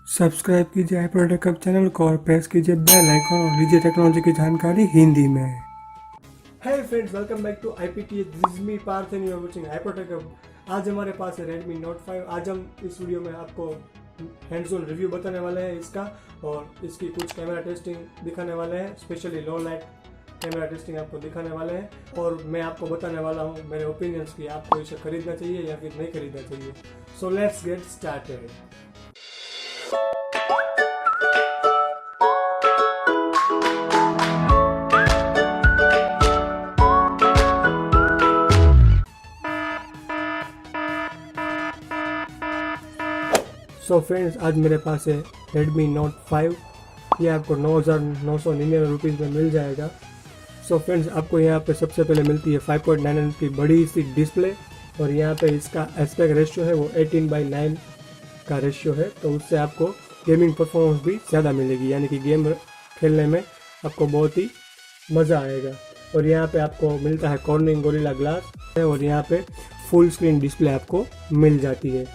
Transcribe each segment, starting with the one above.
Subscribe कीजिए iProTechHub channel को और प्रेस कीजिए बेल आइकन और लीजिए टेक्नोलॉजी की जानकारी हिंदी में। Hey friends, welcome back to IPTH. This is me Parth and you are watching iProTechHub. आज हमारे पास है Redmi Note 5। आज हम इस वीडियो में आपको हैंड्स ऑन रिव्यू बताने वाले हैं इसका और इसकी कुछ कैमरा टेस्टिंग दिखाने वाले हैं, स्पेशली लो लाइट कैमरा टेस्टिंग आपको दिखाने वाले हैं और मैं आपको बताने वाला हूँ मेरे ओपिनियंस की आपको इसे खरीदना चाहिए या फिर नहीं खरीदना चाहिए। So let's get started. So friends, आज मेरे पास है Redmi Note 5। ये आपको 9,999 रुपीज़ में मिल जाएगा। सो फ्रेंड्स, आपको यहाँ पे सबसे पहले मिलती है 5.9 इंच की बड़ी सी डिस्प्ले और यहाँ पे इसका एस्पेक्ट रेशियो है वो 18:9 का रेशियो है, तो उससे आपको गेमिंग परफॉर्मेंस भी ज़्यादा मिलेगी, यानी कि गेम खेलने में आपको बहुत ही मज़ा आएगा। और यहाँ पे आपको मिलता है कॉर्निंग गोरिल्ला ग्लास और यहाँ पे फुल स्क्रीन डिस्प्ले आपको मिल जाती है।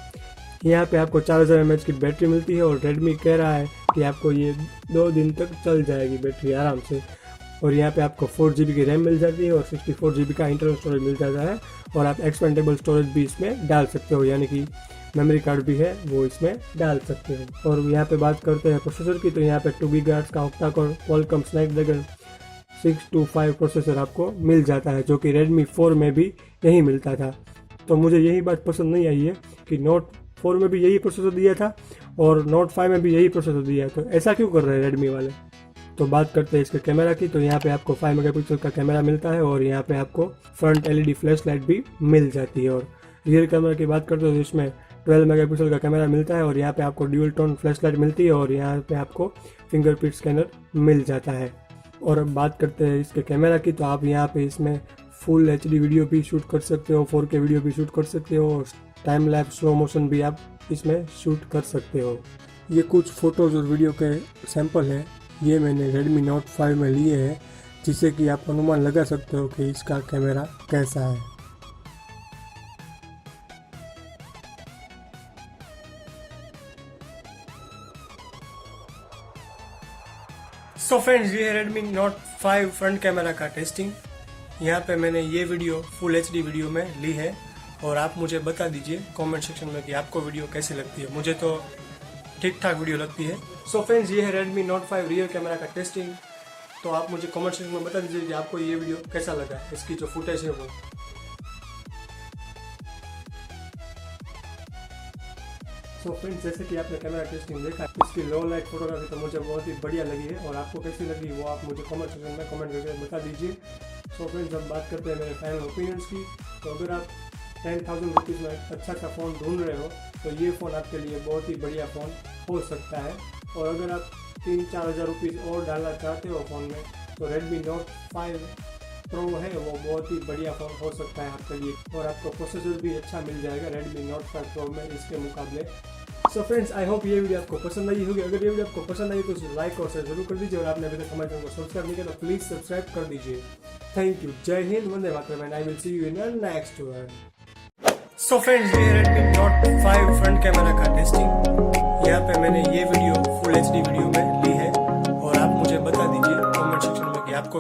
यहाँ पे आपको 4000 mAh की बैटरी मिलती है और रेडमी कह रहा है कि आपको ये 2 दिन तक चल जाएगी बैटरी आराम से। और यहाँ पे आपको 4GB की रैम मिल जाती है और 64GB का इंटरनल स्टोरेज मिल जाता है और आप एक्सपेंडेबल स्टोरेज भी इसमें डाल सकते हो, यानी कि मेमोरी कार्ड भी है वो इसमें डाल सकते हो। और यहाँ पे बात करते हैं प्रोसेसर की, तो यहाँ पे 2 GHz का octa core Qualcomm Snapdragon 625 processor आपको मिल जाता है, जो कि Redmi 4 में भी यही मिलता था। तो मुझे यही बात पसंद नहीं आई है कि Note 4 में भी यही प्रोसेसर दिया था और Note 5 में भी यही प्रोसेसर दिया है, तो ऐसा क्यों कर रहे हैं रेडमी वाले। तो बात करते हैं इसके कैमरा की, तो यहाँ पे आपको 5 मेगापिक्सल का कैमरा मिलता है और यहाँ पे आपको फ्रंट LED फ्लैश लाइट भी मिल जाती है। और रियर कैमरा की बात करते हो तो इसमें 12 मेगापिक्सल का कैमरा मिलता है और यहाँ पे आपको ड्यूल टोन फ्लैश लाइट मिलती है और यहाँ पे आपको फिंगरप्रिंट स्कैनर मिल जाता है। और अब बात करते हैं इसके कैमरा की, तो आप यहाँ पे इसमें फुल HD वीडियो भी शूट कर सकते हो, 4K वीडियो भी शूट कर सकते हो और टाइम लैप्स स्लो मोशन भी आप इसमें शूट कर सकते हो। ये कुछ फ़ोटोज़ और वीडियो के सैंपल हैं, ये मैंने Redmi Note 5 में लिए हैं, जिससे कि आप अनुमान लगा सकते हो कि इसका कैमरा कैसा है। सो फ्रेंड्स, ये है Redmi Note 5 फ्रंट कैमरा का टेस्टिंग। यहाँ पे मैंने ये वीडियो फुल HD वीडियो में ली है और आप मुझे बता दीजिए कमेंट सेक्शन में कि आपको वीडियो कैसी लगती है। मुझे तो ठीक ठाक वीडियो लगती है। सो फ्रेंड्स, ये है Redmi Note 5 रियर कैमरा का टेस्टिंग। तो आप मुझे कमेंट सेक्शन में बता दीजिए कि आपको ये वीडियो कैसा लगा, इसकी जो फुटेज है वो। सो फ्रेंड्स, जैसे कि आपने कैमरा टेस्टिंग देखा, इसकी लो लाइट फोटोग्राफी तो मुझे बहुत ही बढ़िया लगी है और आपको कैसी लगी वो आप मुझे कमेंट सेक्शन में कमेंट करके बता दीजिए। सो फ्रेंड्स, अब बात करते हैं मेरे फाइनल ओपिनियंस की। तो अगर आप 10,000 रुपीज़ में अच्छा सा फ़ोन ढूंढ रहे हो तो ये फ़ोन आपके लिए बहुत ही बढ़िया फ़ोन हो सकता है। और अगर आप 3-4 हज़ार रुपीज़ और डालना चाहते हो फ़ोन में तो Redmi Note 5 Pro है वो बहुत ही बढ़िया फ़ोन हो सकता है आपके लिए और आपको प्रोसेसर भी अच्छा मिल जाएगा Redmi Note 5 Pro में इसके मुकाबले। सो फ्रेंड्स, आई होप ये वीडियो आपको पसंद आई होगी। अगर ये वीडियो आपको पसंद आई तो उसे लाइक और शेयर जरूर कर दीजिए और आपने अभी तक हमारे चैनल को सब्सक्राइब नहीं किया तो प्लीज़ सब्सक्राइब कर दीजिए। Thank you. जय हिंद, वंदे मातरम and I will see you in the next one. So friends, ये Redmi Note 5 फ्रंट कैमरा का टेस्टिंग। यहाँ पे मैंने ये वीडियो फुल HD वीडियो में ली है और आप मुझे बता दीजिए कमेंट सेक्शन में कि आपको